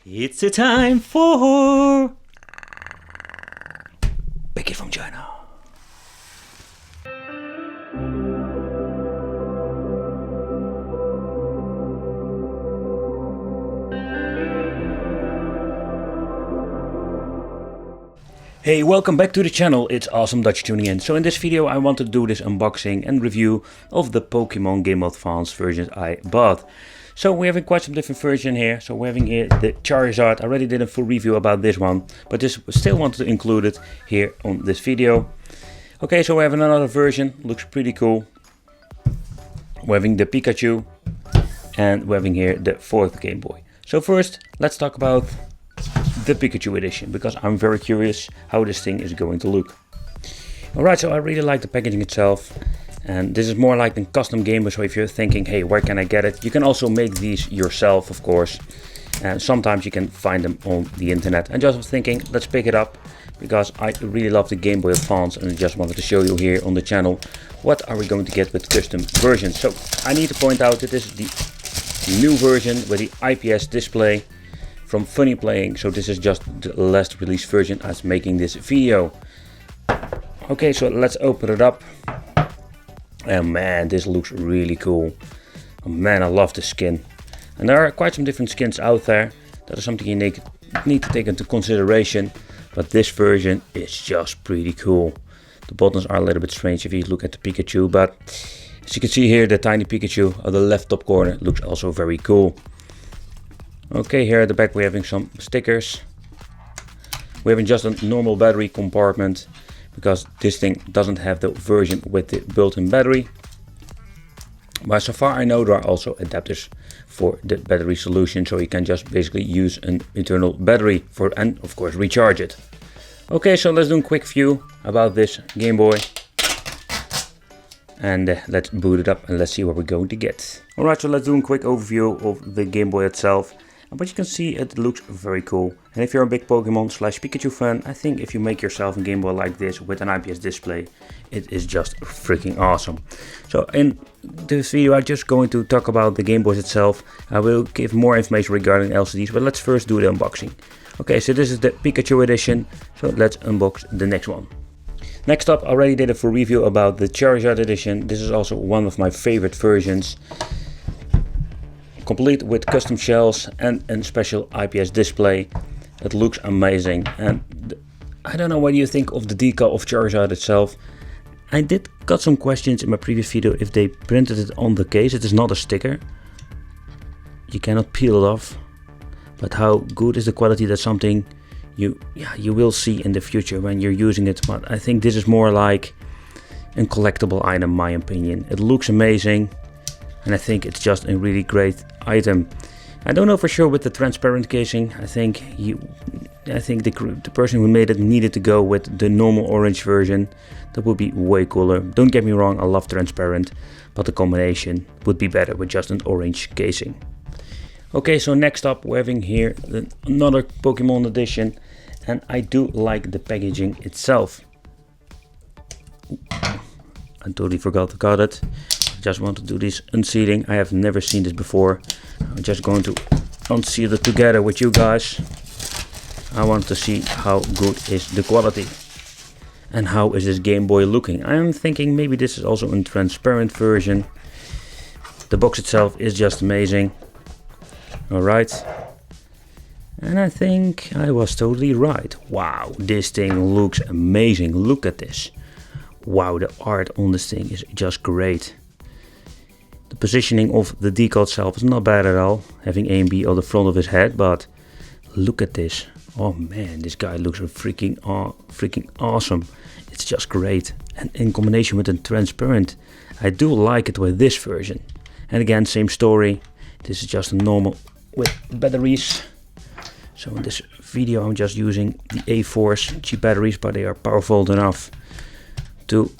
It's a time for Picky from China. Hey, welcome back to the channel, it's awesome that you're tuning in. So in this video I want to do this unboxing and review of the Pokemon Game Boy Advance versions I bought. So we're having quite some different version here. So we're having here the Charizard. I already did a full review about this one, but this still wanted to include it here on this video. Okay, so we're having another version, looks pretty cool. We're having the Pikachu and we're having here the fourth Game Boy. So first, let's talk about the Pikachu Edition, because I'm very curious how this thing is going to look. Alright, so I really like the packaging itself, and this is more like a custom Game Boy, so if you're thinking, hey, where can I get it? You can also make these yourself, of course, and sometimes you can find them on the internet. And just was thinking, let's pick it up, because I really love the Game Boy Advance, and I just wanted to show you here on the channel what are we going to get with custom versions. So I need to point out that this is the new version with the IPS display from Funny Playing, so this is just the last release version as making this video. Okay, so let's open it up. And man, this looks really cool. Oh man, I love the skin. And there are quite some different skins out there. That is something you need to take into consideration. But this version is just pretty cool. The buttons are a little bit strange if you look at the Pikachu, but as you can see here, the tiny Pikachu on the left top corner looks also very cool. Okay, here at the back we're having some stickers. We're having just a normal battery compartment, because this thing doesn't have the version with the built-in battery. But so far I know there are also adapters for the battery solution, so you can just basically use an internal battery for, and of course recharge it. Okay, so let's do a quick view about this Game Boy. And let's boot it up and let's see what we're going to get. Alright, so let's do a quick overview of the Game Boy itself. But you can see it looks very cool. And if you're a big Pokemon / Pikachu fan, I think if you make yourself a Game Boy like this with an IPS display, it is just freaking awesome. So in this video I'm just going to talk about the Game Boys itself. I will give more information regarding LCDs, but let's first do the unboxing. Okay, so this is the Pikachu Edition, so let's unbox the next one. Next up, I already did a full review about the Charizard Edition. This is also one of my favorite versions. Complete with custom shells and a special IPS display. It looks amazing, and I don't know what you think of the decal of Charizard itself. I did got some questions in my previous video if they printed it on the case. It is not a sticker. You cannot peel it off. But how good is the quality? That's something you will see in the future when you're using it. But I think this is more like a collectible item, in my opinion. It looks amazing, and I think it's just a really great item. I don't know for sure with the transparent casing. I think the person who made it needed to go with the normal orange version. That would be way cooler. Don't get me wrong, I love transparent, but the combination would be better with just an orange casing. Okay, so next up we're having here another Pokemon edition, and I do like the packaging itself. I totally forgot to cut it. Just want to do this unsealing. I have never seen this before. I'm just going to unseal it together with you guys. I want to see how good is the quality and how is this Game Boy looking. I'm thinking maybe this is also a transparent version. The box itself is just amazing. Alright, and I think I was totally right. Wow, this thing looks amazing. Look at this. Wow, the art on this thing is just great. The positioning of the decal itself is not bad at all, having A and B on the front of his head, but look at this. Oh man, this guy looks freaking awesome. It's just great. And in combination with the transparent, I do like it with this version. And again, same story. This is just a normal with batteries. So in this video I'm just using the A4's cheap batteries, but they are powerful enough to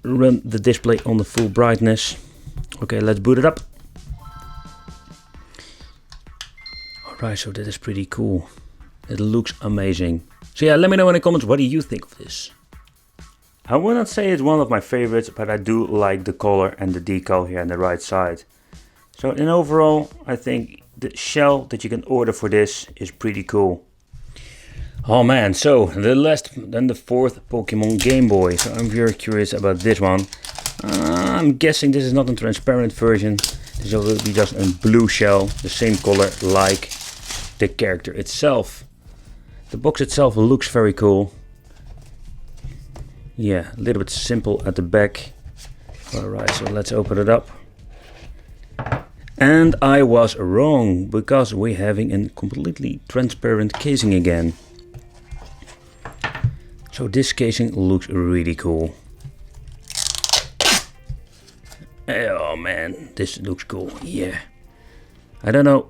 run the display on the full brightness. Okay, let's boot it up. Alright, so that is pretty cool. It looks amazing. So yeah, let me know in the comments, what do you think of this? I would not say it's one of my favorites, but I do like the color and the decal here on the right side. So in overall, I think the shell that you can order for this is pretty cool. Oh man, so the last, then the fourth Pokemon Game Boy. So I'm very curious about this one. I'm guessing this is not a transparent version. This will be just a blue shell, the same color like the character itself. The box itself looks very cool. Yeah, a little bit simple at the back. Alright, so let's open it up. And I was wrong, because we're having a completely transparent casing again. So this casing looks really cool. Oh man, this looks cool, yeah. I don't know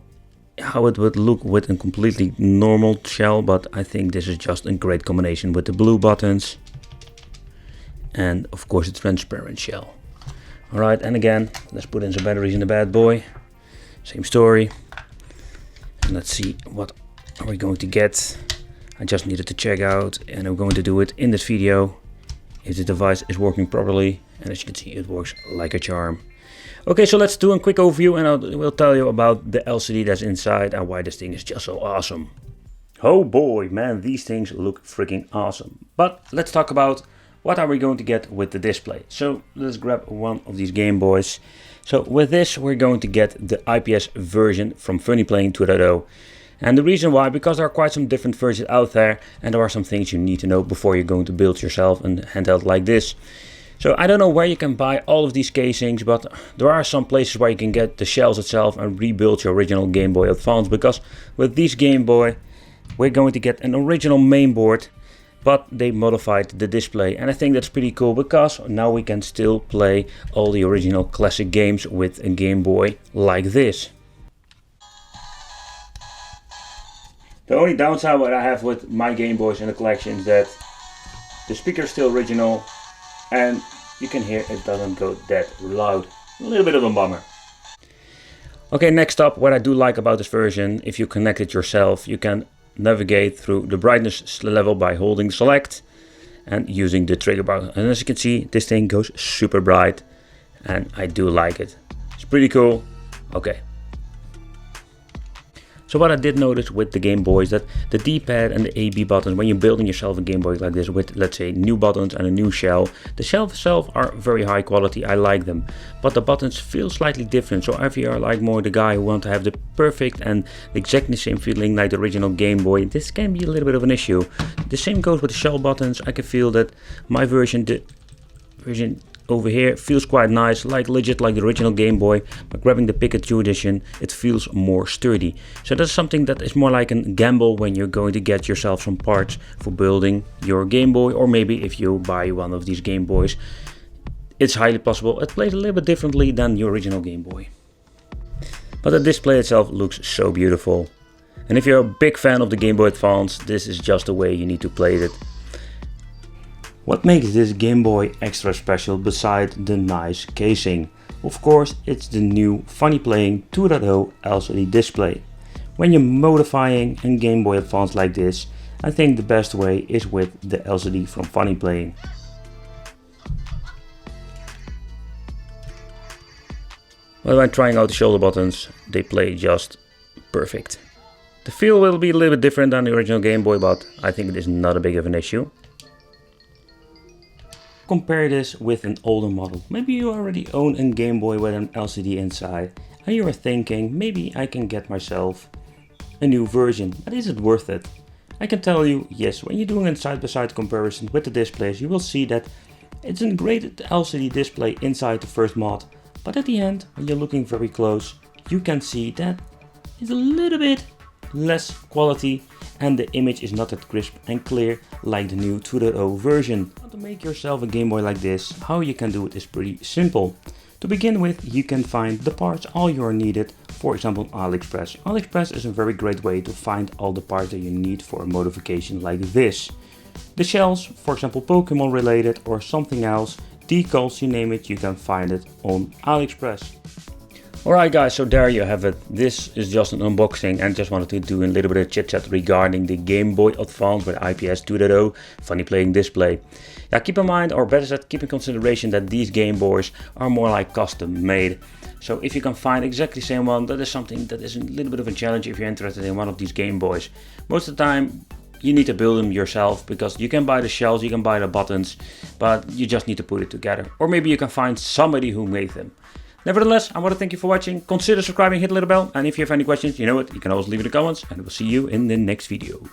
how it would look with a completely normal shell, but I think this is just a great combination with the blue buttons. And of course the transparent shell. Alright, and again, let's put in some batteries in the bad boy. Same story. And let's see what are we going to get. I just needed to check out, and I'm going to do it in this video if the device is working properly. And as you can see, it works like a charm. Okay, so let's do a quick overview, and I will tell you about the LCD that's inside and why this thing is just so awesome. Oh boy, man, these things look freaking awesome. But let's talk about what are we going to get with the display. So let's grab one of these Game Boys. So with this, we're going to get the IPS version from Funny Playing 2.0. And the reason why, because there are quite some different versions out there, and there are some things you need to know before you're going to build yourself a handheld like this. So I don't know where you can buy all of these casings, but there are some places where you can get the shells itself and rebuild your original Game Boy Advance, because with this Game Boy we're going to get an original mainboard, but they modified the display, and I think that's pretty cool, because now we can still play all the original classic games with a Game Boy like this. The only downside what I have with my Game Boys in the collection is that the speaker is still original, and you can hear it doesn't go that loud. A little bit of a bummer. Okay, next up, what I do like about this version, if you connect it yourself, you can navigate through the brightness level by holding select and using the trigger bar. And as you can see, this thing goes super bright, and I do like it. It's pretty cool. Okay. So what I did notice with the Game Boy is that the D-pad and the A-B buttons, when you're building yourself a Game Boy like this with, let's say, new buttons and a new shell, the shell itself are very high quality, I like them. But the buttons feel slightly different, so if you are like more the guy who want to have the perfect and exactly same feeling like the original Game Boy, this can be a little bit of an issue. The same goes with the shell buttons. I can feel that my version, the version over here, feels quite nice, like legit like the original Game Boy, but grabbing the Pikachu Edition, it feels more sturdy. So that's something that is more like a gamble when you're going to get yourself some parts for building your Game Boy, or maybe if you buy one of these Game Boys, it's highly possible it plays a little bit differently than your original Game Boy. But the display itself looks so beautiful. And if you're a big fan of the Game Boy Advance, this is just the way you need to play it. What makes this Game Boy extra special besides the nice casing? Of course, it's the new Funny Playing 2.0 LCD display. When you're modifying a Game Boy Advance like this, I think the best way is with the LCD from Funny Playing. Well, when trying out the shoulder buttons, they play just perfect. The feel will be a little bit different than the original Game Boy, but I think it is not a big of an issue. Compare this with an older model. Maybe you already own a Game Boy with an LCD inside and you are thinking, maybe I can get myself a new version, but is it worth it? I can tell you, yes, when you're doing a side-by-side comparison with the displays, you will see that it's a great LCD display inside the first mod, but at the end, when you're looking very close, you can see that it's a little bit less quality and the image is not that crisp and clear like the new 2.0 version. To make yourself a Game Boy like this, how you can do it is pretty simple. To begin with, you can find the parts all you are needed, for example AliExpress. AliExpress is a very great way to find all the parts that you need for a modification like this. The shells, for example Pokémon related or something else, decals, you name it, you can find it on AliExpress. Alright guys, so there you have it. This is just an unboxing and just wanted to do a little bit of chit chat regarding the Game Boy Advance with IPS 2.0 funny playing display. Now keep in mind, or better said, keep in consideration that these Game Boys are more like custom made. So if you can find exactly the same one, that is something that is a little bit of a challenge if you're interested in one of these Game Boys. Most of the time you need to build them yourself, because you can buy the shells, you can buy the buttons, but you just need to put it together. Or maybe you can find somebody who made them. Nevertheless, I want to thank you for watching. Consider subscribing, hit the little bell, and if you have any questions, you know it, you can always leave it in the comments, and we'll see you in the next video.